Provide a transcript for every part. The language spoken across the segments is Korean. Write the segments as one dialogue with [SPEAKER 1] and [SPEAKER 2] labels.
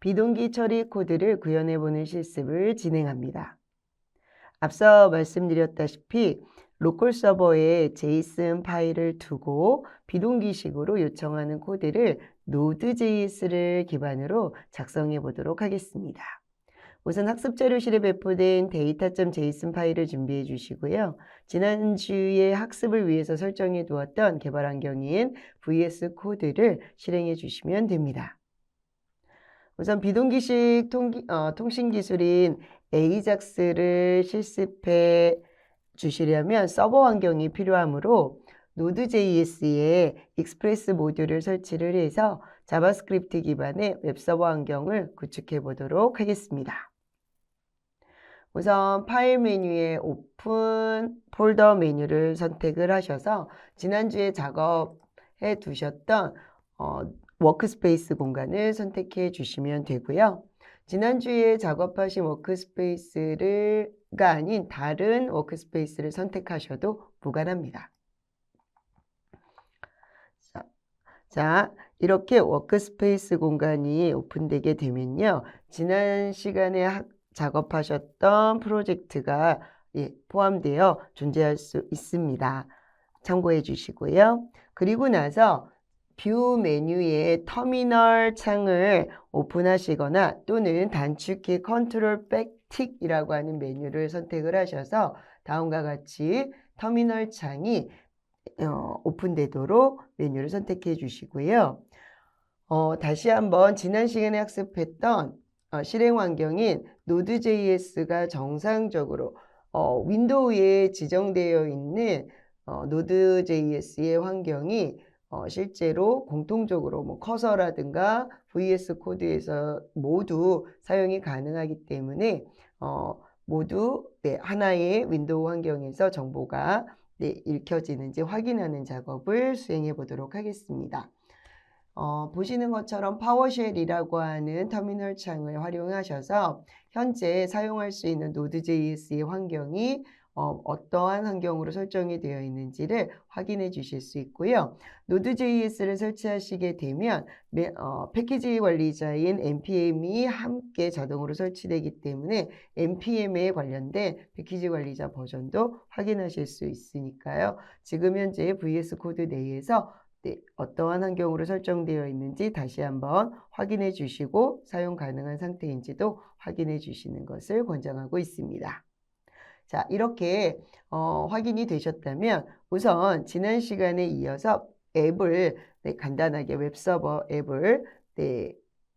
[SPEAKER 1] 비동기 처리 코드를 구현해보는 실습을 진행합니다. 앞서 말씀드렸다시피 로컬 서버에 JSON 파일을 두고 비동기식으로 요청하는 코드를 Node.js를 기반으로 작성해 보도록 하겠습니다. 우선 학습자료실에 배포된 data.json 파일을 준비해 주시고요. 지난주에 학습을 위해서 설정해 두었던 개발 환경인 VS 코드를 실행해 주시면 됩니다. 우선 비동기식 통신 기술인 AJAX를 실습해 주시려면 서버 환경이 필요하므로 Node.js에 익스프레스 모듈을 설치를 해서 자바스크립트 기반의 웹서버 환경을 구축해 보도록 하겠습니다. 우선 파일 메뉴에 오픈 폴더 메뉴를 선택을 하셔서 지난주에 작업해 두셨던 워크스페이스 공간을 선택해 주시면 되고요. 지난주에 작업하신 워크스페이스가 아닌 다른 워크스페이스를 선택하셔도 무관합니다. 자, 이렇게 워크스페이스 공간이 오픈되게 되면요. 지난 시간에 작업하셨던 프로젝트가 포함되어 존재할 수 있습니다. 참고해 주시고요. 그리고 나서 뷰 메뉴의 터미널 창을 오픈하시거나 또는 단축키 컨트롤 백틱이라고 하는 메뉴를 선택을 하셔서 다음과 같이 터미널 창이 오픈되도록 메뉴를 선택해 주시고요. 다시 한번 지난 시간에 학습했던 실행 환경인 Node.js가 정상적으로 윈도우에 지정되어 있는 Node.js의 환경이 실제로 공통적으로 뭐 커서라든가 VS 코드에서 모두 사용이 가능하기 때문에 모두 하나의 윈도우 환경에서 정보가 읽혀지는지 확인하는 작업을 수행해 보도록 하겠습니다. 보시는 것처럼 파워쉘이라고 하는 터미널 창을 활용하셔서 현재 사용할 수 있는 Node.js의 환경이 어떠한 환경으로 설정이 되어 있는지를 확인해 주실 수 있고요. Node.js를 설치하시게 되면 패키지 관리자인 npm이 함께 자동으로 설치되기 때문에 npm에 관련된 패키지 관리자 버전도 확인하실 수 있으니까요. 지금 현재 VS 코드 내에서 어떠한 환경으로 설정되어 있는지 다시 한번 확인해 주시고 사용 가능한 상태인지도 확인해 주시는 것을 권장하고 있습니다. 자, 이렇게 확인이 되셨다면 우선 지난 시간에 이어서 앱을 간단하게 웹서버 앱을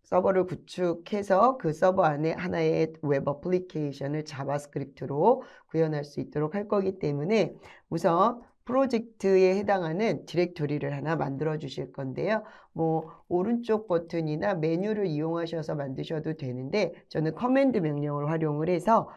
[SPEAKER 1] 서버를 구축해서 그 서버 안에 하나의 웹 어플리케이션을 자바스크립트로 구현할 수 있도록 할 거기 때문에 우선 프로젝트에 해당하는 디렉토리를 하나 만들어 주실 건데요. 뭐 오른쪽 버튼이나 메뉴를 이용하셔서 만드셔도 되는데 저는 커맨드 명령을 활용을 해서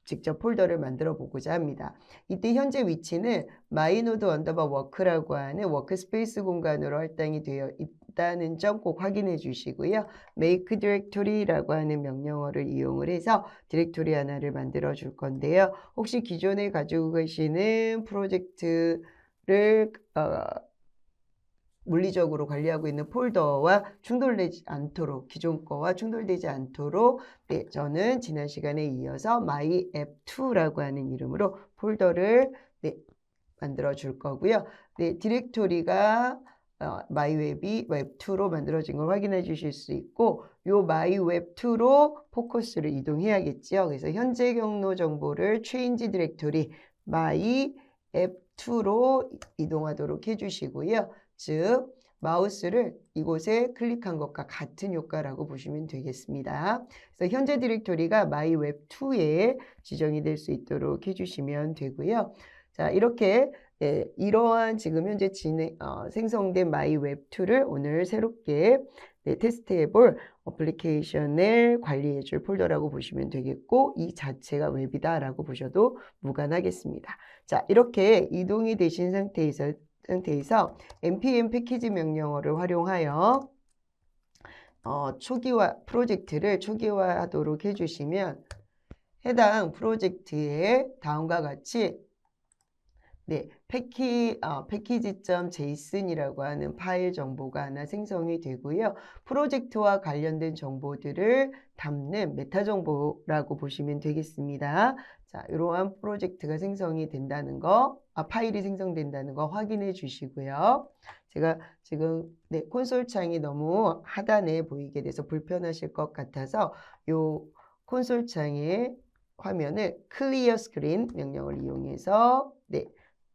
[SPEAKER 1] 직접 폴더를 만들어 보고자 합니다. 이때 현재 위치는 mynode_work라고 하는 워크스페이스 공간으로 할당이 되어 있다는 점 꼭 확인해 주시고요. make directory라고 하는 명령어를 이용을 해서 디렉토리 하나를 만들어 줄 건데요. 혹시 기존에 가지고 계시는 프로젝트를 물리적으로 관리하고 있는 폴더와 충돌되지 않도록 기존 거와 충돌되지 않도록 저는 지난 시간에 이어서 myapp2라고 하는 이름으로 폴더를 만들어 줄 거고요. 디렉토리가 myweb이 web2로 만들어진 걸 확인해 주실 수 있고 요 myweb2로 포커스를 이동해야겠죠. 그래서 현재 경로 정보를 change 디렉토리 myapp2로 이동하도록 해주시고요. 즉 마우스를 이곳에 클릭한 것과 같은 효과라고 보시면 되겠습니다. 그래서 현재 디렉토리가 myweb2에 지정이 될 수 있도록 해주시면 되고요. 자, 이렇게 이러한 지금 현재 생성된 myweb2를 오늘 새롭게 테스트해 볼 어플리케이션을 관리해 줄 폴더라고 보시면 되겠고 이 자체가 웹이다라고 보셔도 무관하겠습니다. 자, 이렇게 이동이 되신 상태에서 npm 패키지 명령어를 활용하여 프로젝트를 초기화하도록 해주시면 해당 프로젝트에 다음과 같이 패키지.json이라고 하는 파일 정보가 하나 생성이 되고요. 프로젝트와 관련된 정보들을 담는 메타 정보라고 보시면 되겠습니다. 자, 이러한 프로젝트가 생성이 된다는 거, 파일이 생성된다는 거 확인해 주시고요. 제가 지금 콘솔 창이 너무 하단에 보이게 돼서 불편하실 것 같아서 요 콘솔 창의 화면을 클리어 스크린 명령을 이용해서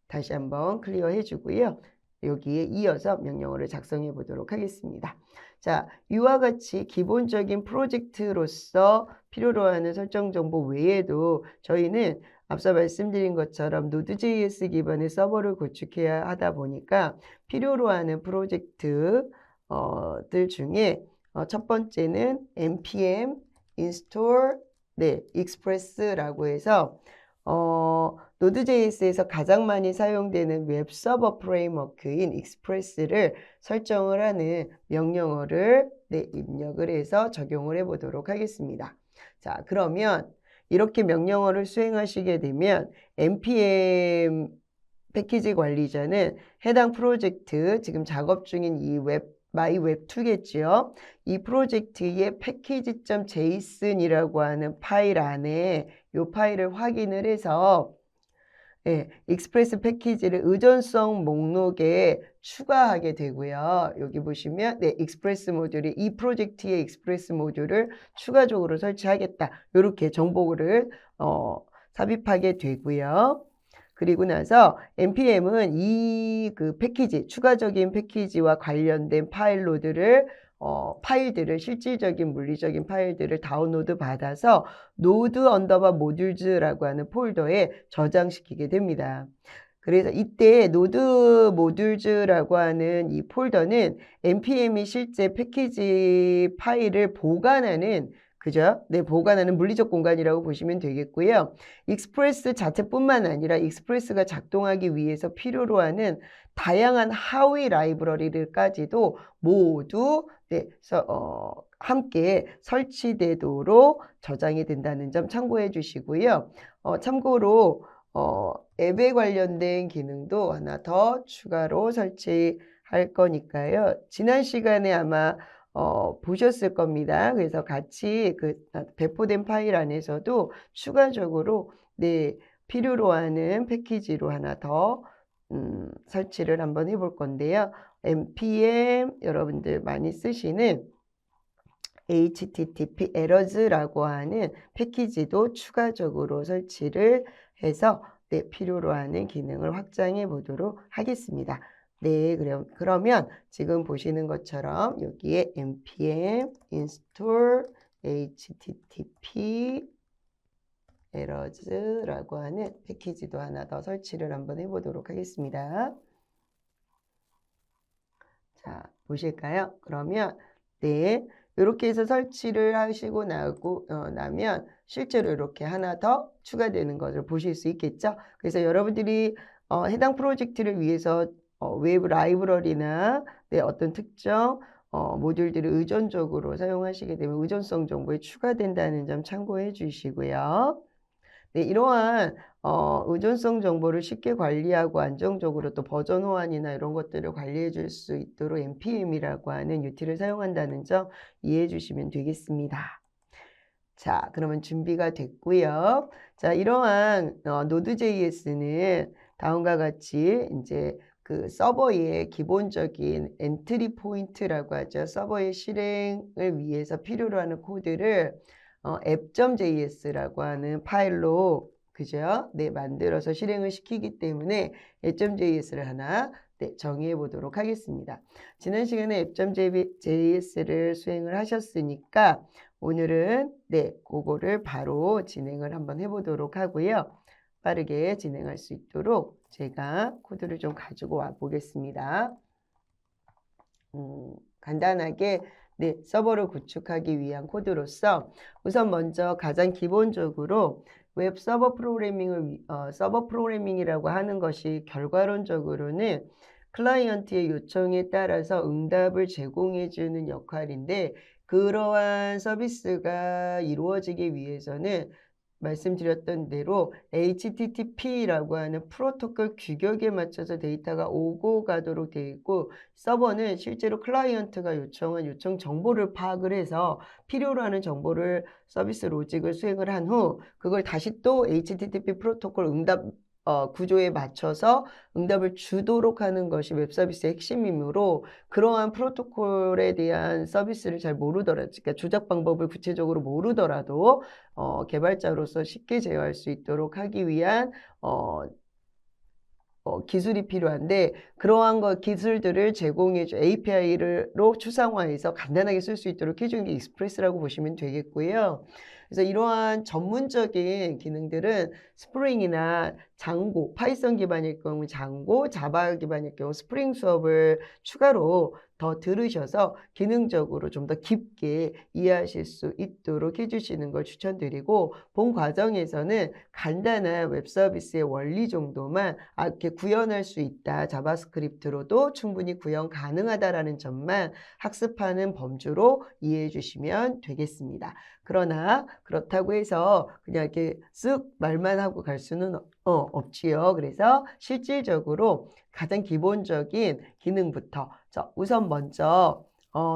[SPEAKER 1] 다시 한번 클리어 해주고요. 여기에 이어서 명령어를 작성해 보도록 하겠습니다. 자, 이와 같이 기본적인 프로젝트로서 필요로 하는 설정 정보 외에도 저희는 앞서 말씀드린 것처럼 Node.js 기반의 서버를 구축해야 하다 보니까 필요로 하는 프로젝트들 중에 첫 번째는 npm install express라고 해서 Node.js에서 가장 많이 사용되는 웹 서버 프레임워크인 익스프레스를 설정을 하는 명령어를 입력을 해서 적용을 해 보도록 하겠습니다. 자, 그러면 이렇게 명령어를 수행하시게 되면 npm 패키지 관리자는 해당 프로젝트, 지금 작업 중인 이 마이웹2겠죠. 이 프로젝트의 패키지.json이라고 하는 파일 안에 이 파일을 확인을 해서 익스프레스 패키지를 의존성 목록에 추가하게 되고요. 여기 보시면 익스프레스 모듈이 이 프로젝트의 익스프레스 모듈을 추가적으로 설치하겠다. 이렇게 정보를 삽입하게 되고요. 그리고 나서 npm은 이 패키지, 추가적인 패키지와 관련된 파일들을 실질적인 물리적인 파일들을 다운로드 받아서 node_modules라고 하는 폴더에 저장시키게 됩니다. 그래서 이때 node modules라고 하는 이 폴더는 npm이 실제 패키지 파일을 보관하는 보관하는 물리적 공간이라고 보시면 되겠고요. 익스프레스 자체뿐만 아니라 익스프레스가 작동하기 위해서 필요로 하는 다양한 하위 라이브러리들까지도 모두 함께 설치되도록 저장이 된다는 점 참고해 주시고요. 참고로 앱에 관련된 기능도 하나 더 추가로 설치할 거니까요. 지난 시간에 아마 보셨을 겁니다. 그래서 같이 배포된 파일 안에서도 추가적으로 필요로 하는 패키지로 하나 더 설치를 한번 해볼 건데요. npm 여러분들 많이 쓰시는 http errors라고 하는 패키지도 추가적으로 설치를 해서 필요로 하는 기능을 확장해 보도록 하겠습니다. 그러면 지금 보시는 것처럼 여기에 npm install http errors라고 하는 패키지도 하나 더 설치를 한번 해보도록 하겠습니다. 자, 보실까요? 그러면 이렇게 해서 설치를 하시고 나면 실제로 이렇게 하나 더 추가되는 것을 보실 수 있겠죠? 그래서 여러분들이 해당 프로젝트를 위해서 웹 라이브러리나 어떤 특정 모듈들을 의존적으로 사용하시게 되면 의존성 정보에 추가된다는 점 참고해 주시고요. 이러한 의존성 정보를 쉽게 관리하고 안정적으로 또 버전 호환이나 이런 것들을 관리해 줄 수 있도록 npm이라고 하는 UT를 사용한다는 점 이해해 주시면 되겠습니다. 자, 그러면 준비가 됐고요. 자, 이러한 Node.js는 다음과 같이 이제 서버의 기본적인 엔트리 포인트라고 하죠. 서버의 실행을 위해서 필요로 하는 코드를 app.js라고 하는 파일로 만들어서 실행을 시키기 때문에 app.js를 하나 정의해 보도록 하겠습니다. 지난 시간에 app.js를 수행을 하셨으니까 오늘은 그거를 바로 진행을 한번 해보도록 하고요. 빠르게 진행할 수 있도록 제가 코드를 좀 가지고 와 보겠습니다. 간단하게 서버를 구축하기 위한 코드로서 우선 먼저 가장 기본적으로 웹 서버 프로그래밍이라고 하는 것이 결과론적으로는 클라이언트의 요청에 따라서 응답을 제공해 주는 역할인데 그러한 서비스가 이루어지기 위해서는 말씀드렸던 대로 HTTP라고 하는 프로토콜 규격에 맞춰서 데이터가 오고 가도록 되어 있고, 서버는 실제로 클라이언트가 요청한 요청 정보를 파악을 해서 필요로 하는 정보를 서비스 로직을 수행을 한 후 그걸 다시 또 HTTP 프로토콜 응답 구조에 맞춰서 응답을 주도록 하는 것이 웹 서비스의 핵심이므로, 그러한 프로토콜에 대한 서비스를 잘 모르더라도, 그러니까 조작 방법을 구체적으로 모르더라도 개발자로서 쉽게 제어할 수 있도록 하기 위한 기술이 필요한데, 그러한 기술들을 제공해줘 API로 추상화해서 간단하게 쓸 수 있도록 해주는 게 익스프레스라고 보시면 되겠고요. 그래서 이러한 전문적인 기능들은 스프링이나 장고, 파이썬 기반일 경우 장고, 자바 기반일 경우 스프링 수업을 추가로 더 들으셔서 기능적으로 좀 더 깊게 이해하실 수 있도록 해주시는 걸 추천드리고, 본 과정에서는 간단한 웹 서비스의 원리 정도만 이렇게 구현할 수 있다, 자바스크립트로도 충분히 구현 가능하다라는 점만 학습하는 범주로 이해해 주시면 되겠습니다. 그러나 그렇다고 해서 그냥 이렇게 쓱 말만 하고 갈 수는 없지요. 그래서 실질적으로 가장 기본적인 기능부터, 우선 먼저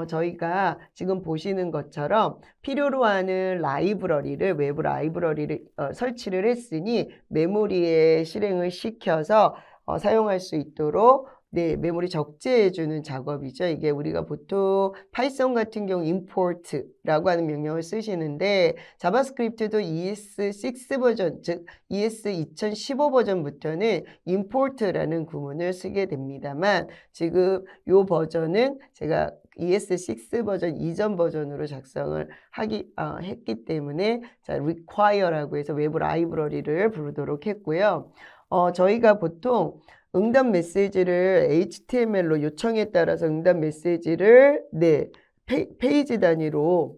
[SPEAKER 1] 저희가 지금 보시는 것처럼 필요로 하는 라이브러리를, 외부 라이브러리를 설치를 했으니 메모리에 실행을 시켜서 사용할 수 있도록 메모리 적재해주는 작업이죠. 이게 우리가 보통 파이썬 같은 경우 import라고 하는 명령을 쓰시는데, 자바스크립트도 ES6 버전, 즉 ES 2015 버전부터는 import라는 구문을 쓰게 됩니다만, 지금 이 버전은 제가 ES6 버전 이전 버전으로 작성을 했기 때문에 require라고 해서 외부 라이브러리를 부르도록 했고요. 저희가 보통 응답 메시지를 HTML로 요청에 따라서 응답 메시지를 페이지 단위로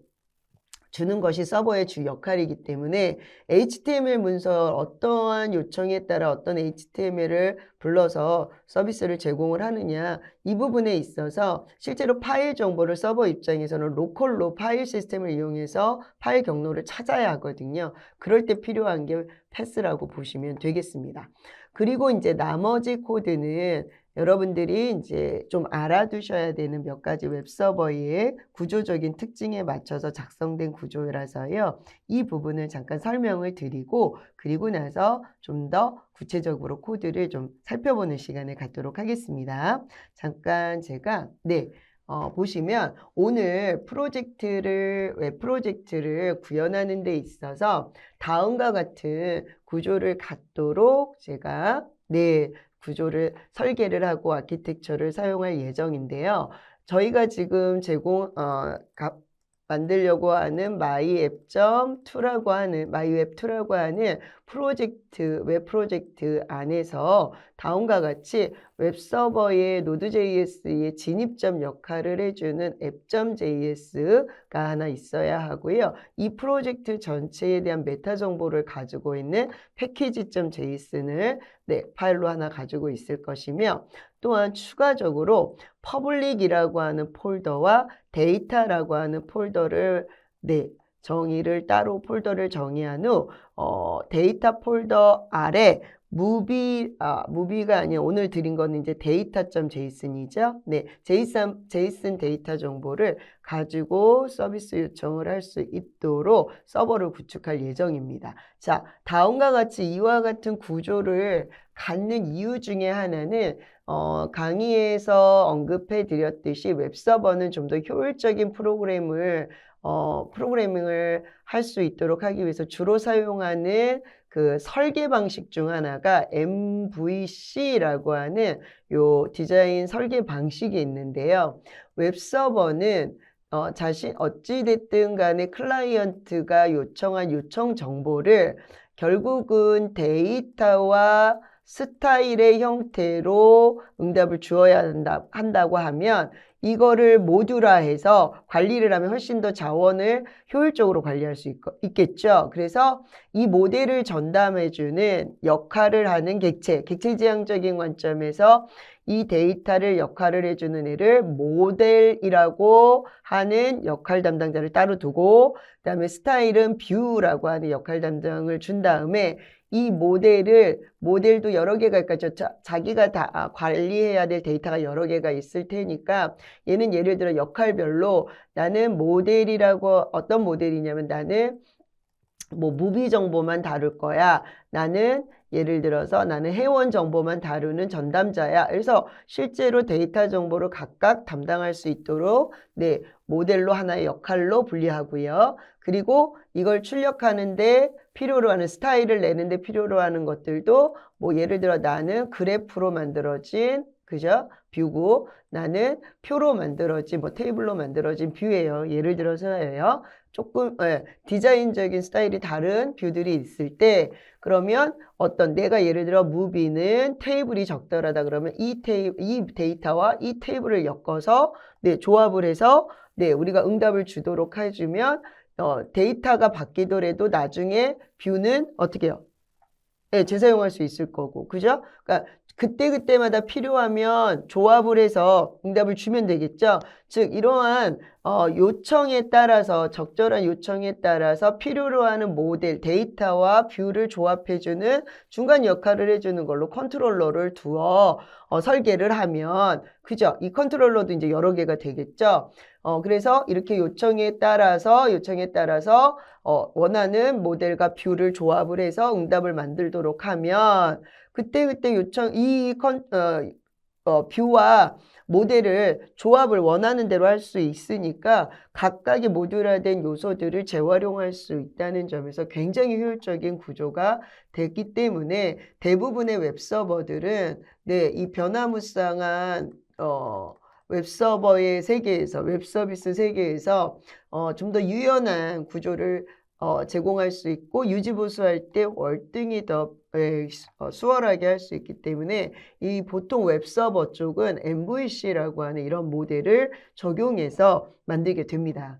[SPEAKER 1] 주는 것이 서버의 주 역할이기 때문에 HTML 문서, 어떠한 요청에 따라 어떤 HTML을 불러서 서비스를 제공을 하느냐, 이 부분에 있어서 실제로 파일 정보를 서버 입장에서는 로컬로 파일 시스템을 이용해서 파일 경로를 찾아야 하거든요. 그럴 때 필요한 게 패스라고 보시면 되겠습니다. 그리고 이제 나머지 코드는 여러분들이 이제 좀 알아두셔야 되는 몇 가지 웹서버의 구조적인 특징에 맞춰서 작성된 구조라서요. 이 부분을 잠깐 설명을 드리고, 그리고 나서 좀 더 구체적으로 코드를 좀 살펴보는 시간을 갖도록 하겠습니다. 잠깐 제가 보시면 오늘 웹 프로젝트를 구현하는 데 있어서 다음과 같은 구조를 갖도록 제가 구조를 설계를 하고 아키텍처를 사용할 예정인데요. 저희가 지금 만들려고 하는 myApp2라고 하는 웹 프로젝트 안에서 다음과 같이 웹서버의 Node.js의 진입점 역할을 해주는 app.js가 하나 있어야 하고요. 이 프로젝트 전체에 대한 메타 정보를 가지고 있는 package.json을 파일로 하나 가지고 있을 것이며, 또한 추가적으로 public이라고 하는 폴더와 데이터라고 하는 폴더를 정의를 따로 폴더를 정의한 후 데이터 폴더 아래 무비가 아니라 오늘 드린 거는 이제 data.json이죠. JSON 데이터 정보를 가지고 서비스 요청을 할 수 있도록 서버를 구축할 예정입니다. 자, 다음과 같이 이와 같은 구조를 갖는 이유 중에 하나는 강의에서 언급해 드렸듯이 웹서버는 좀 더 효율적인 프로그래밍을 할 수 있도록 하기 위해서 주로 사용하는 그 설계 방식 중 하나가 MVC라고 하는 요 디자인 설계 방식이 있는데요. 웹서버는 어찌됐든 간에 클라이언트가 요청한 요청 정보를 결국은 데이터와 스타일의 형태로 응답을 주어야 한다고 하면 이거를 모듈화해서 관리를 하면 훨씬 더 자원을 효율적으로 관리할 수 있겠죠. 그래서 이 모델을 전담해주는 역할을 하는 객체지향적인 관점에서 이 데이터를 역할을 해주는 애를 모델이라고 하는 역할 담당자를 따로 두고 그 다음에 스타일은 뷰라고 하는 역할 담당을 준 다음에 이 모델도 여러 개가 있겠죠. 자기가 다 관리해야 될 데이터가 여러 개가 있을 테니까 얘는 예를 들어 역할별로 나는 모델이라고 어떤 모델이냐면 나는 뭐 무비 정보만 다룰 거야. 나는 예를 들어서 나는 회원 정보만 다루는 전담자야. 그래서 실제로 데이터 정보를 각각 담당할 수 있도록 네, 모델로 하나의 역할로 분리하고요. 그리고 이걸 출력하는데 필요로 하는 스타일을 내는데 필요로 하는 것들도 뭐 예를 들어 나는 그래프로 만들어진 그죠? 뷰고 나는 표로 만들어진 뭐 테이블로 만들어진 뷰예요. 예를 들어서예요. 조금 디자인적인 스타일이 다른 뷰들이 있을 때 그러면 내가 예를 들어 무비는 테이블이 적절하다 그러면 이 데이터와 이 테이블을 엮어서 네, 조합을 해서 네, 우리가 응답을 주도록 해주면 데이터가 바뀌더라도 나중에 뷰는 어떻게 해요? 네, 재사용할 수 있을 거고 그죠? 그러니까 그때그때마다 필요하면 조합을 해서 응답을 주면 되겠죠. 즉 이러한 요청에 따라서 적절한 요청에 따라서 필요로 하는 모델 데이터와 뷰를 조합해주는 중간 역할을 해주는 걸로 컨트롤러를 두어 설계를 하면 그죠? 이 컨트롤러도 이제 여러 개가 되겠죠. 그래서 이렇게 요청에 따라서 원하는 모델과 뷰를 조합을 해서 응답을 만들도록 하면 그때그때 뷰와 모델을 조합을 원하는 대로 할 수 있으니까 각각의 모듈화된 요소들을 재활용할 수 있다는 점에서 굉장히 효율적인 구조가 됐기 때문에 대부분의 웹서버들은 네, 이 변화무쌍한 웹서버의 세계에서 웹서비스 세계에서 좀 더 유연한 구조를 제공할 수 있고 유지보수할 때 월등히 더 수월하게 할 수 있기 때문에 이 보통 웹서버 쪽은 MVC라고 하는 이런 모델을 적용해서 만들게 됩니다.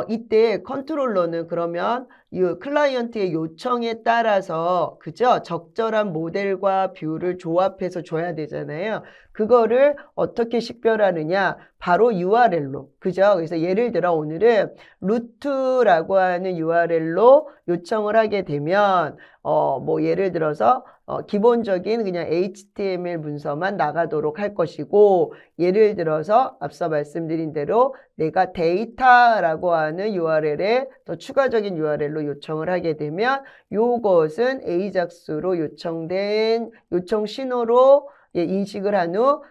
[SPEAKER 1] 이때 컨트롤러는 그러면 이 클라이언트의 요청에 따라서 그죠? 적절한 모델과 뷰를 조합해서 줘야 되잖아요. 그거를 어떻게 식별하느냐? 바로 URL로. 그죠? 그래서 예를 들어 오늘은 루트라고 하는 URL로 요청을 하게 되면 뭐 예를 들어서 기본적인 그냥 HTML 문서만 나가도록 할 것이고 예를 들어서 앞서 말씀드린 대로 내가 데이터라고 하는 URL에 더 추가적인 URL로 요청을 하게 되면 요것은 AJAX로 요청된 요청 신호로 인식을 한 후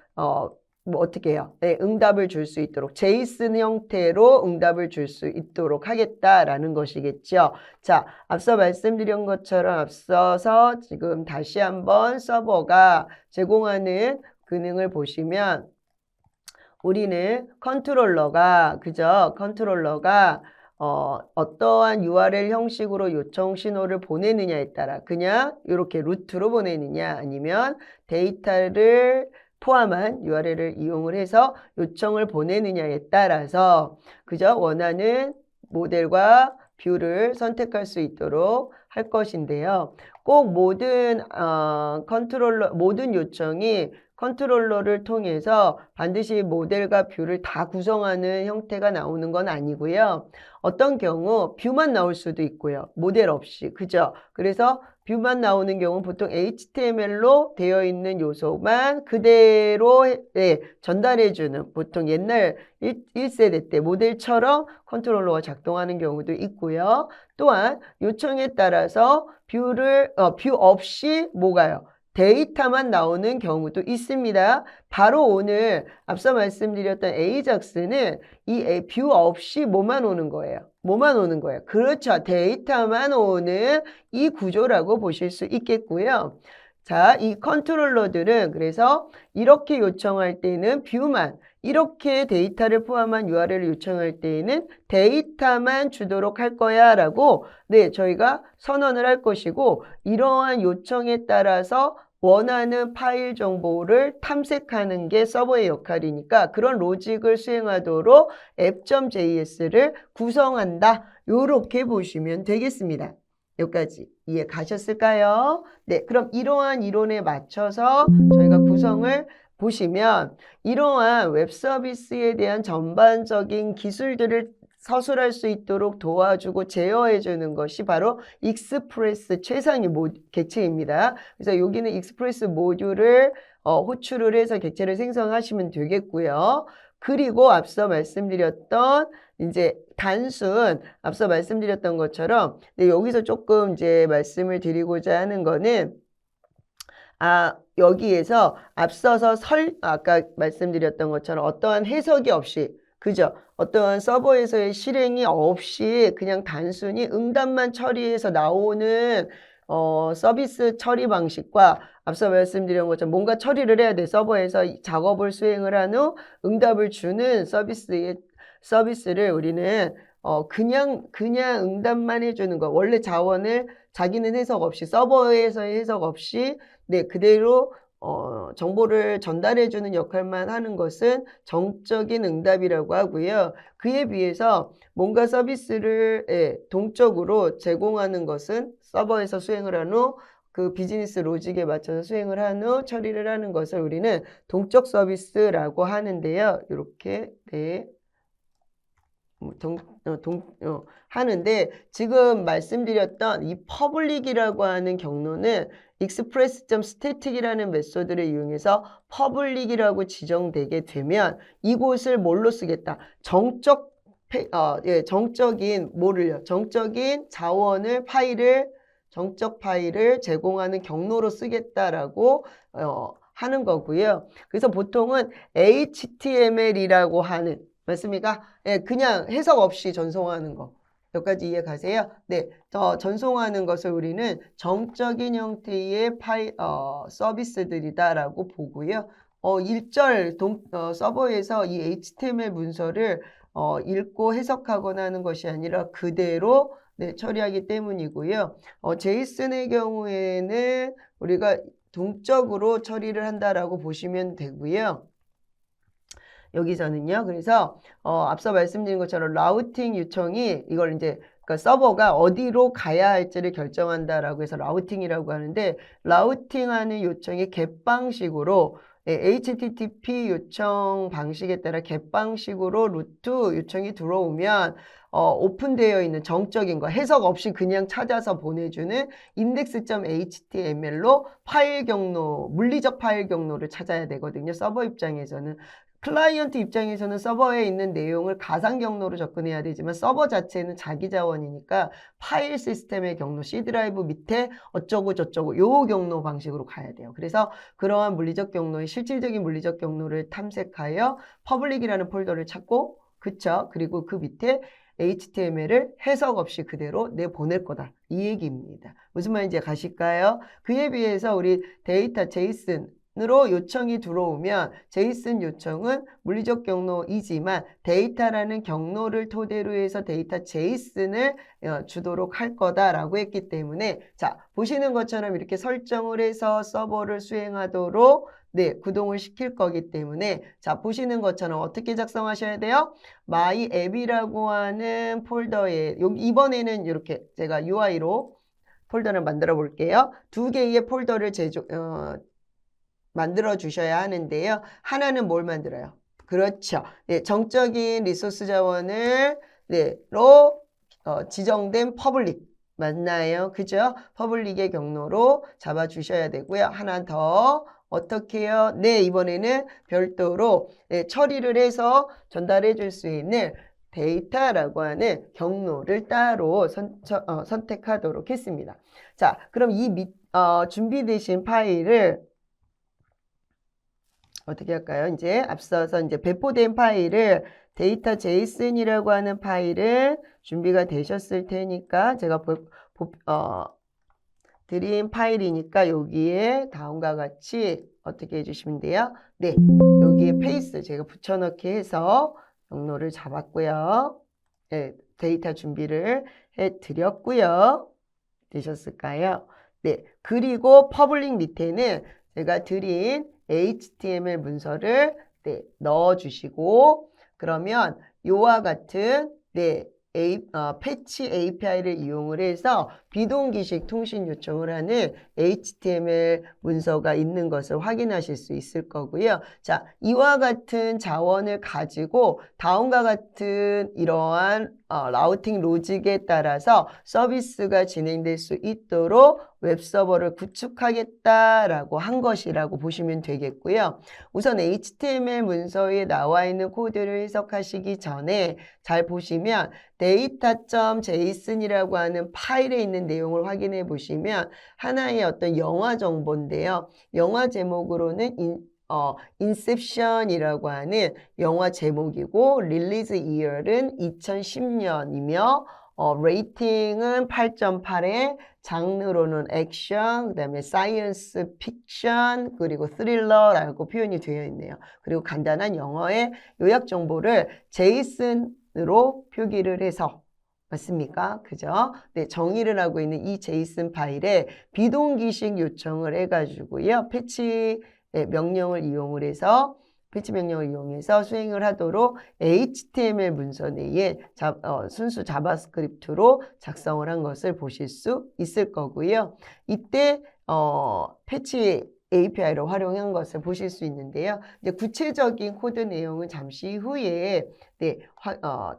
[SPEAKER 1] 뭐 어떻게 해요? 네, 응답을 줄 수 있도록 제이슨 형태로 응답을 줄 수 있도록 하겠다라는 것이겠죠. 자, 앞서 말씀드린 것처럼 앞서서 지금 다시 한번 서버가 제공하는 기능을 보시면 우리는 컨트롤러가 그죠? 컨트롤러가 어떠한 URL 형식으로 요청 신호를 보내느냐에 따라 그냥 이렇게 루트로 보내느냐 아니면 데이터를 포함한 URL을 이용을 해서 요청을 보내느냐에 따라서 그저 원하는 모델과 뷰를 선택할 수 있도록 할 것인데요. 꼭 모든 모든 요청이 컨트롤러를 통해서 반드시 모델과 뷰를 다 구성하는 형태가 나오는 건 아니고요. 어떤 경우 뷰만 나올 수도 있고요. 모델 없이. 그죠? 그래서 뷰만 나오는 경우는 보통 HTML로 되어 있는 요소만 그대로 전달해주는 보통 옛날 1세대 때 모델처럼 컨트롤러가 작동하는 경우도 있고요. 또한 요청에 따라서 뷰 없이 뭐가요? 데이터만 나오는 경우도 있습니다. 바로 오늘 앞서 말씀드렸던 AJAX는 이 뷰 없이 뭐만 오는 거예요? 뭐만 오는 거예요? 그렇죠. 데이터만 오는 이 구조라고 보실 수 있겠고요. 자, 이 컨트롤러들은 그래서 이렇게 요청할 때는 뷰만 이렇게 데이터를 포함한 URL을 요청할 때에는 데이터만 주도록 할 거야 라고 네, 저희가 선언을 할 것이고 이러한 요청에 따라서 원하는 파일 정보를 탐색하는 게 서버의 역할이니까 그런 로직을 수행하도록 app.js를 구성한다. 요렇게 보시면 되겠습니다. 여기까지 이해 가셨을까요? 네, 그럼 이러한 이론에 맞춰서 저희가 구성을 보시면 이러한 웹 서비스에 대한 전반적인 기술들을 서술할 수 있도록 도와주고 제어해 주는 것이 바로 익스프레스 최상위 객체입니다. 그래서 여기는 익스프레스 모듈을 호출을 해서 객체를 생성하시면 되겠고요. 그리고 앞서 말씀드렸던 이제 단순 앞서 말씀드렸던 것처럼 여기서 조금 이제 말씀을 드리고자 하는 거는 여기에서 앞서서 아까 말씀드렸던 것처럼 어떠한 해석이 없이 그죠? 어떠한 서버에서의 실행이 없이 그냥 단순히 응답만 처리해서 나오는 서비스 처리 방식과 앞서 말씀드린 것처럼 뭔가 처리를 해야 돼. 서버에서 작업을 수행을 한 후 응답을 주는 서비스를 우리는 그냥 응답만 해주는 거. 원래 자원을 자기는 해석 없이 서버에서의 해석 없이 네, 그대로 정보를 전달해주는 역할만 하는 것은 정적인 응답이라고 하고요. 그에 비해서 뭔가 서비스를 동적으로 제공하는 것은 서버에서 수행을 한 후 그 비즈니스 로직에 맞춰서 수행을 한 후 처리를 하는 것을 우리는 동적 서비스라고 하는데요. 이렇게 네. 하는데 지금 말씀드렸던 이 퍼블릭이라고 하는 경로는 express.static이라는 메소드를 이용해서 퍼블릭이라고 지정되게 되면 이곳을 뭘로 쓰겠다? 정적인 뭐를요? 정적인 자원을 정적 파일을 제공하는 경로로 쓰겠다라고 하는 거고요. 그래서 보통은 HTML이라고 하는 맞습니까? 예, 그냥 해석 없이 전송하는 거. 여기까지 이해 가세요? 네, 전송하는 것을 우리는 정적인 형태의 서비스들이다라고 보고요. 서버에서 이 HTML 문서를 읽고 해석하거나 하는 것이 아니라 그대로 네, 처리하기 때문이고요. 제이슨의 경우에는 우리가 동적으로 처리를 한다라고 보시면 되고요. 여기서는요. 그래서 앞서 말씀드린 것처럼 라우팅 요청이 이걸 이제 그러니까 서버가 어디로 가야 할지를 결정한다라고 해서 라우팅이라고 하는데 라우팅하는 요청이 겟 방식으로 HTTP 요청 방식에 따라 겟 방식으로 루트 요청이 들어오면 오픈되어 있는 정적인 거 해석 없이 그냥 찾아서 보내주는 index.html로 파일 경로, 물리적 파일 경로를 찾아야 되거든요. 서버 입장에서는. 클라이언트 입장에서는 서버에 있는 내용을 가상 경로로 접근해야 되지만 서버 자체는 자기 자원이니까 파일 시스템의 경로, C 드라이브 밑에 어쩌고 저쩌고 요 경로 방식으로 가야 돼요. 그래서 그러한 물리적 경로의 실질적인 물리적 경로를 탐색하여 퍼블릭이라는 폴더를 찾고 그쵸? 그리고 그 밑에 HTML을 해석 없이 그대로 내보낼 거다. 이 얘기입니다. 무슨 말인지 가실까요? 그에 비해서 우리 데이터 제이슨 으로 요청이 들어오면 제이슨 요청은 물리적 경로이지만 데이터라는 경로를 토대로 해서 데이터 제이슨을 주도록 할 거다라고 했기 때문에 자 보시는 것처럼 이렇게 설정을 해서 서버를 수행하도록 네 구동을 시킬 거기 때문에 자 보시는 것처럼 어떻게 작성하셔야 돼요? My app이라고 하는 폴더에 이번에는 이렇게 제가 UI로 폴더를 만들어 볼게요. 두 개의 폴더를 만들어 주셔야 하는데요. 하나는 뭘 만들어요? 그렇죠. 네, 정적인 리소스 자원을 지정된 퍼블릭 맞나요? 그죠? 퍼블릭의 경로로 잡아 주셔야 되고요. 하나 더 어떻게 해요? 네, 이번에는 별도로 처리를 해서 전달해 줄 수 있는 데이터라고 하는 경로를 따로 선택하도록 했습니다. 자, 그럼 이 준비되신 파일을 어떻게 할까요? 이제 앞서서 이제 배포된 파일을 데이터 제이슨이라고 하는 파일은 준비가 되셨을 테니까 제가 드린 파일이니까 여기에 다음과 같이 어떻게 해주시면 돼요? 네, 여기에 페이스 제가 붙여넣기 해서 경로를 잡았고요. 네, 데이터 준비를 해드렸고요. 되셨을까요? 네, 그리고 퍼블릭 밑에는 제가 드린 HTML 문서를 네, 넣어주시고 그러면 요와 같은 네, 패치 API를 이용을 해서 비동기식 통신 요청을 하는 HTML 문서가 있는 것을 확인하실 수 있을 거고요. 자, 이와 같은 자원을 가지고 다음과 같은 이러한 라우팅 로직에 따라서 서비스가 진행될 수 있도록 웹서버를 구축하겠다라고 한 것이라고 보시면 되겠고요. 우선 HTML 문서에 나와 있는 코드를 해석하시기 전에 잘 보시면 data.json이라고 하는 파일에 있는 내용을 확인해 보시면 하나의 어떤 영화 정보인데요. 영화 제목으로는 인셉션이라고 하는 영화 제목이고 릴리즈 이어는 2010년이며 레이팅은 8.8에 장르로는 액션, 그 다음에 사이언스 픽션, 그리고 스릴러라고 표현이 되어 있네요. 그리고 간단한 영어의 요약 정보를 제이슨으로 표기를 해서 맞습니까? 그죠? 네, 정의를 하고 있는 이 제이슨 파일에 비동기식 요청을 해가지고요. 패치 명령을 이용을 해서 패치 명령을 이용해서 수행을 하도록 HTML 문서 내에 순수 자바스크립트로 작성을 한 것을 보실 수 있을 거고요. 이때 패치 API로 활용한 것을 보실 수 있는데요. 이제 구체적인 코드 내용은 잠시 후에 네,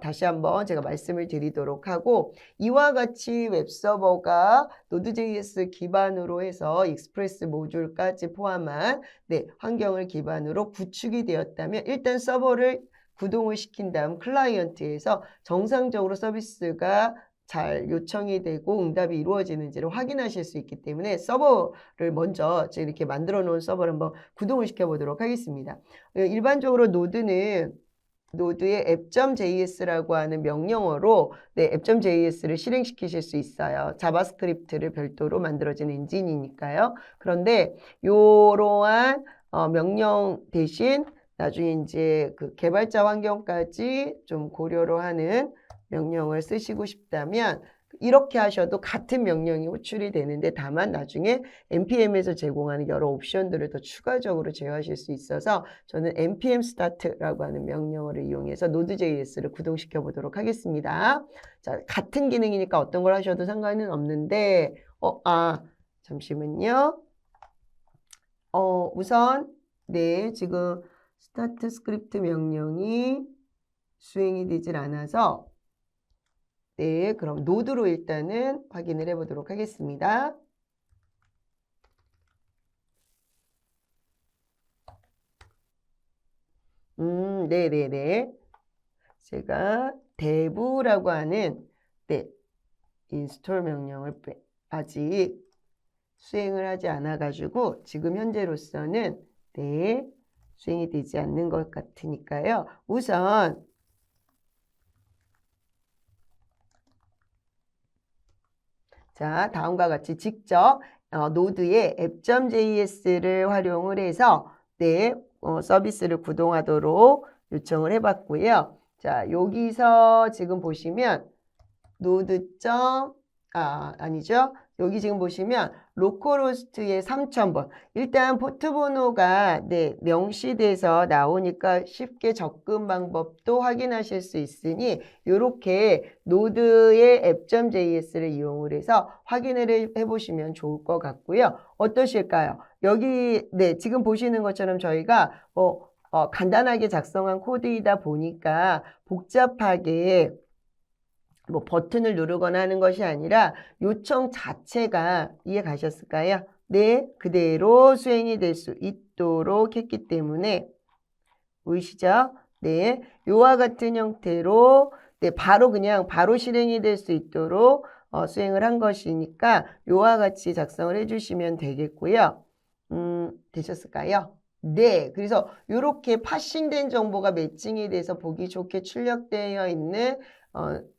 [SPEAKER 1] 다시 한번 제가 말씀을 드리도록 하고 이와 같이 웹서버가 Node.js 기반으로 해서 익스프레스 모듈까지 포함한 네, 환경을 기반으로 구축이 되었다면 일단 서버를 구동을 시킨 다음 클라이언트에서 정상적으로 서비스가 잘 요청이 되고 응답이 이루어지는지를 확인하실 수 있기 때문에 서버를 먼저 이렇게 만들어 놓은 서버를 한번 구동을 시켜 보도록 하겠습니다. 일반적으로 노드는 노드의 app.js라고 하는 명령어로 네, app.js를 실행시키실 수 있어요. 자바스크립트를 별도로 만들어진 엔진이니까요. 그런데 이러한 명령 대신 나중에 이제 그 개발자 환경까지 좀 고려로 하는 명령을 쓰시고 싶다면 이렇게 하셔도 같은 명령이 호출이 되는데 다만 나중에 npm에서 제공하는 여러 옵션들을 더 추가적으로 제어하실 수 있어서 저는 npm start라고 하는 명령어를 이용해서 Node.js를 구동시켜 보도록 하겠습니다. 자, 같은 기능이니까 어떤 걸 하셔도 상관은 없는데 잠시만요. 우선 네, 지금 스타트 스크립트 명령이 수행이 되질 않아서 네, 그럼 노드로 일단은 확인을 해보도록 하겠습니다. 네네네. 제가 dev라고 하는 네, 인스톨 명령을 아직 수행을 하지 않아가지고 지금 현재로서는 네, 수행이 되지 않는 것 같으니까요. 우선 자, 다음과 같이 직접 노드의 app.js를 활용을 해서 네, 서비스를 구동하도록 요청을 해봤고요. 자, 여기서 지금 보시면 노드. 아니죠. 여기 지금 보시면 로컬호스트의 3000번. 일단 포트번호가 네, 명시돼서 나오니까 쉽게 접근 방법도 확인하실 수 있으니 이렇게 노드의 app.js를 이용을 해서 확인을 해보시면 좋을 것 같고요. 어떠실까요? 여기 네, 지금 보시는 것처럼 저희가 간단하게 작성한 코드이다 보니까 복잡하게 뭐 버튼을 누르거나 하는 것이 아니라 요청 자체가 이해 가셨을까요? 네, 그대로 수행이 될 수 있도록 했기 때문에 보이시죠? 네, 요와 같은 형태로 네, 바로 실행이 될 수 있도록 수행을 한 것이니까 요와 같이 작성을 해주시면 되겠고요. 되셨을까요? 네, 그래서 이렇게 파싱된 정보가 매칭이 돼서 보기 좋게 출력되어 있는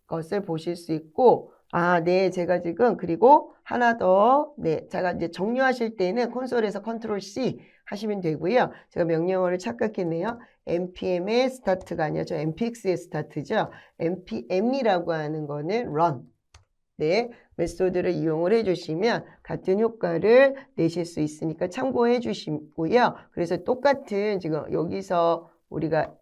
[SPEAKER 1] 것을 보실 수 있고 네, 제가 지금 그리고 하나 더 네, 제가 이제 정리하실 때는 콘솔에서 컨트롤 C 하시면 되고요. 제가 명령어를 착각했네요. npm의 스타트가 아니라 저 npx의 스타트죠. npm이라고 하는 거는 run. 네, 메소드를 이용을 해주시면 같은 효과를 내실 수 있으니까 참고해 주시고요. 그래서 똑같은 지금 여기서 우리가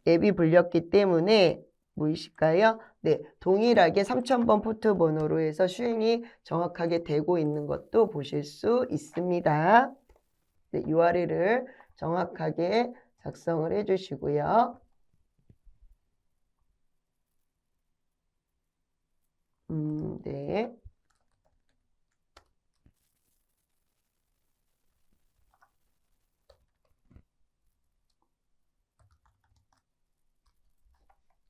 [SPEAKER 1] 앱이 불렸기 때문에 보이실까요? 네, 동일하게 3000번 포트 번호로 해서 수행이 정확하게 되고 있는 것도 보실 수 있습니다. 네, URL을 정확하게 작성을 해주시고요. 네.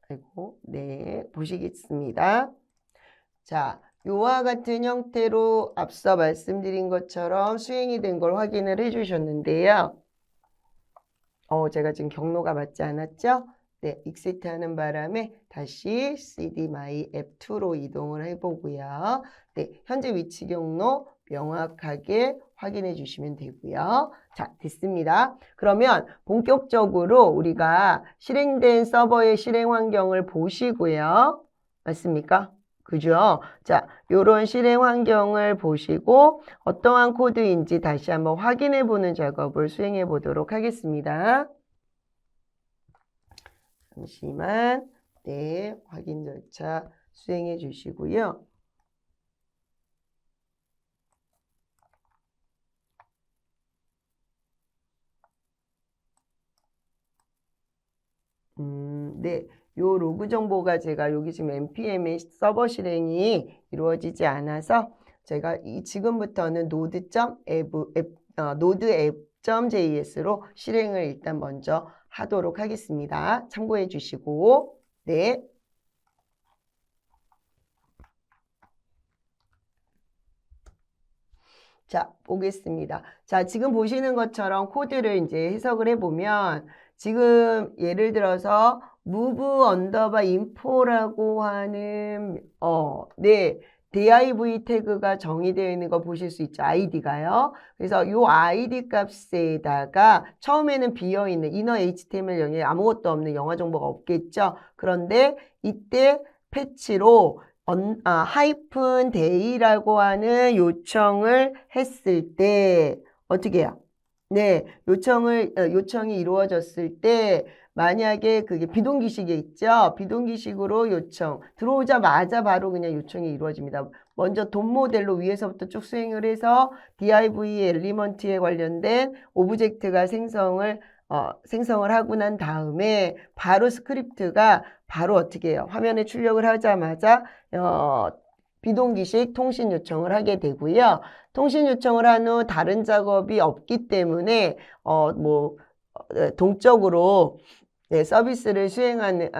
[SPEAKER 1] 아이고, 네, 보시겠습니다. 자, 요와 같은 형태로 앞서 말씀드린 것처럼 수행이 된 걸 확인을 해주셨는데요. 제가 지금 경로가 맞지 않았죠? 네, exit 하는 바람에 다시 cd my app2로 이동을 해보고요. 네, 현재 위치 경로 명확하게 확인해 주시면 되고요. 자, 됐습니다. 그러면 본격적으로 우리가 실행된 서버의 실행 환경을 보시고요. 맞습니까? 그죠? 자, 요런 실행 환경을 보시고 어떠한 코드인지 다시 한번 확인해 보는 작업을 수행해 보도록 하겠습니다. 잠시만, 네, 확인 절차 수행해 주시고요. 네, 요 로그 정보가 제가 여기 지금 npm의 서버 실행이 이루어지지 않아서 제가 지금부터는 node.app.js로 실행을 일단 먼저 하도록 하겠습니다. 참고해 주시고, 네. 자, 보겠습니다. 자, 지금 보시는 것처럼 코드를 이제 해석을 해보면 지금 예를 들어서 move underbar info라고 하는 네, div 태그가 정의되어 있는 거 보실 수 있죠. id가요. 그래서 이 id 값에다가 처음에는 비어있는 inner html 영역에 아무것도 없는 영화 정보가 없겠죠. 그런데 이때 패치로 하이픈 데이라고 하는 요청을 했을 때 어떻게 해요? 네, 요청이 이루어졌을 때 만약에 그게 비동기식에 있죠? 비동기식으로 요청 들어오자마자 바로 그냥 요청이 이루어집니다. 먼저 돔 모델로 위에서부터 쭉 수행을 해서 div 엘리먼트에 관련된 오브젝트가 생성을 하고 난 다음에 바로 스크립트가 바로 어떻게 해요? 화면에 출력을 하자마자 비동기식 통신 요청을 하게 되고요. 통신 요청을 한 후 다른 작업이 없기 때문에 동적으로 네, 서비스를 수행하는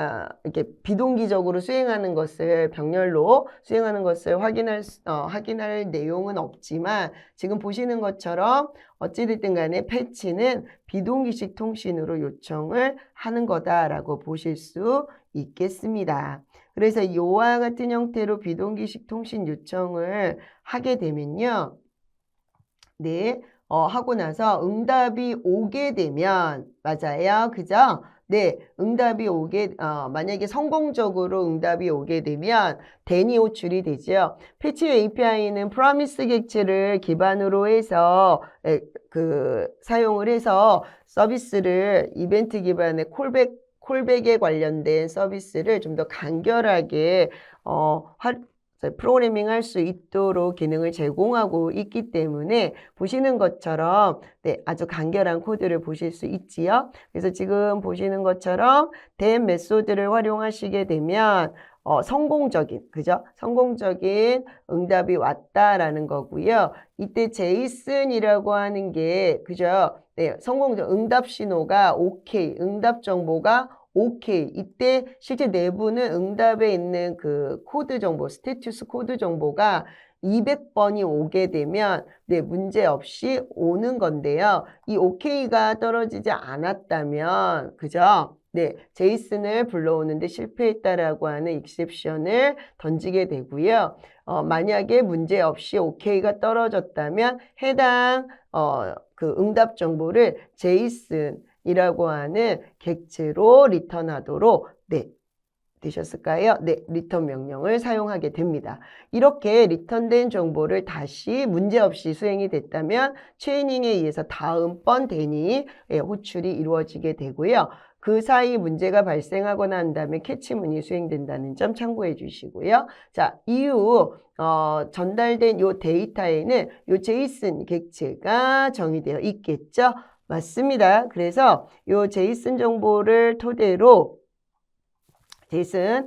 [SPEAKER 1] 이렇게 비동기적으로 수행하는 것을 병렬로 수행하는 것을 확인할 내용은 없지만 지금 보시는 것처럼 어찌됐든 간에 패치는 비동기식 통신으로 요청을 하는 거다라고 보실 수 있겠습니다. 그래서 이와 같은 형태로 비동기식 통신 요청을 하게 되면요. 네, 하고 나서 응답이 오게 되면 맞아요. 그죠? 네, 응답이 만약에 성공적으로 응답이 오게 되면 then이 호출이 되죠. 패치 API는 프로미스 객체를 기반으로 해서 사용을 해서 서비스를 이벤트 기반의 콜백에 관련된 서비스를 좀 더 간결하게 프로그래밍 할 수 있도록 기능을 제공하고 있기 때문에 보시는 것처럼 네, 아주 간결한 코드를 보실 수 있지요. 그래서 지금 보시는 것처럼 된 메소드를 활용하시게 되면 성공적인 응답이 왔다라는 거고요. 이때 제이슨이라고 하는 게 그죠? 네, 응답 신호가 오케이, 응답 정보가 오케이. 이때 실제 내부는 응답에 있는 그 코드 정보, 스테투스 코드 정보가 200번이 오게 되면 네, 문제 없이 오는 건데요. 이 오케이가 떨어지지 않았다면 그죠? 네, 제이슨을 불러오는데 실패했다라고 하는 익셉션을 던지게 되고요. 만약에 문제 없이 오케이가 떨어졌다면 해당 그 응답 정보를 제이슨 이라고 하는 객체로 리턴하도록 네, 되셨을까요? 네, 리턴 명령을 사용하게 됩니다. 이렇게 리턴된 정보를 다시 문제없이 수행이 됐다면 체이닝에 의해서 다음번 대니 호출이 이루어지게 되고요. 그 사이 문제가 발생하고 난 다음에 캐치문이 수행된다는 점 참고해 주시고요. 자, 이후 전달된 요 데이터에는 요 제이슨 객체가 정의되어 있겠죠? 맞습니다. 그래서 요 제이슨 정보를 토대로 제이슨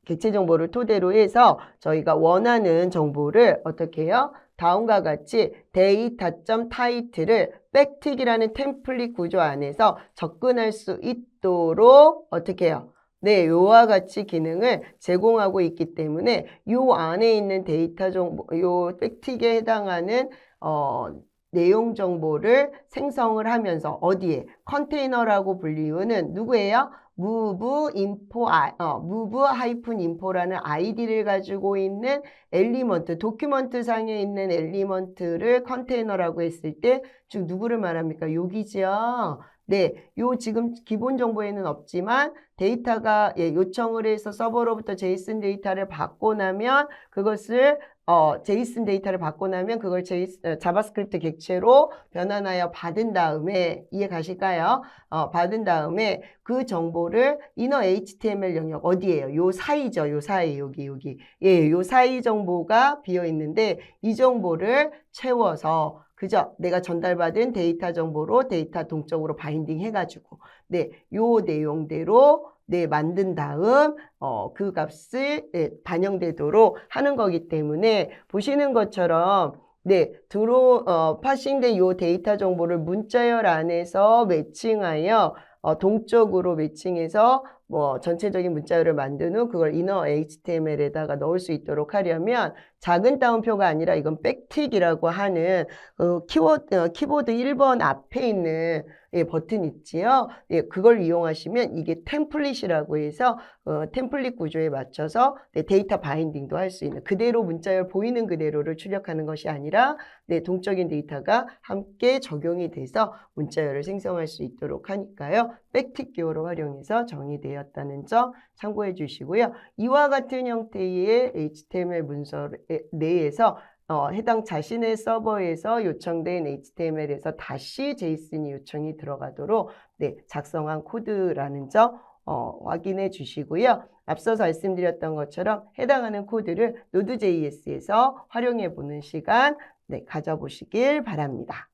[SPEAKER 1] 객체 정보를 토대로 해서 저희가 원하는 정보를 어떻게 해요? 다음과 같이 data.title을 백틱이라는 템플릿 구조 안에서 접근할 수 있도록 어떻게 해요? 네, 요와 같이 기능을 제공하고 있기 때문에 요 안에 있는 데이터 정보, 요 백틱에 해당하는 내용 정보를 생성을 하면서 어디에? 컨테이너라고 불리우는 누구예요? move-info라는 아이디를 가지고 있는 엘리먼트, 도큐먼트 상에 있는 엘리먼트를 컨테이너라고 했을 때 즉 누구를 말합니까? 여기죠. 네, 요 지금 기본 정보에는 없지만 데이터가 요청을 해서 서버로부터 제이슨 데이터를 받고 나면 그것을 제이슨 데이터를 받고 나면 그걸 자바스크립트 객체로 변환하여 받은 다음에 이해 가실까요? 받은 다음에 그 정보를 inner HTML 영역 어디에요? 요 사이죠. 요 사이 여기. 예, 요 사이 정보가 비어 있는데 이 정보를 채워서 그죠? 내가 전달받은 데이터 정보로 데이터 동적으로 바인딩 해가지고 네, 요 내용대로 네, 만든 다음 그 값을 반영되도록 하는 거기 때문에 보시는 것처럼 네, 파싱된 요 데이터 정보를 문자열 안에서 매칭하여 동적으로 매칭해서 뭐 전체적인 문자열을 만든 후 그걸 inner HTML에다가 넣을 수 있도록 하려면 작은 따옴표가 아니라 이건 백틱이라고 하는 키보드 1번 앞에 있는 버튼 있지요. 예, 그걸 이용하시면 이게 템플릿이라고 해서 템플릿 구조에 맞춰서 데이터 바인딩도 할 수 있는 그대로 문자열 보이는 그대로를 출력하는 것이 아니라 동적인 데이터가 함께 적용이 돼서 문자열을 생성할 수 있도록 하니까요. 백틱 기호로 활용해서 정의되었다는 점 참고해 주시고요. 이와 같은 형태의 HTML 문서 내에서 해당 자신의 서버에서 요청된 HTML에서 다시 제이슨이 요청이 들어가도록 작성한 코드라는 점 확인해 주시고요. 앞서서 말씀드렸던 것처럼 해당하는 코드를 Node.js에서 활용해 보는 시간 가져보시길 바랍니다.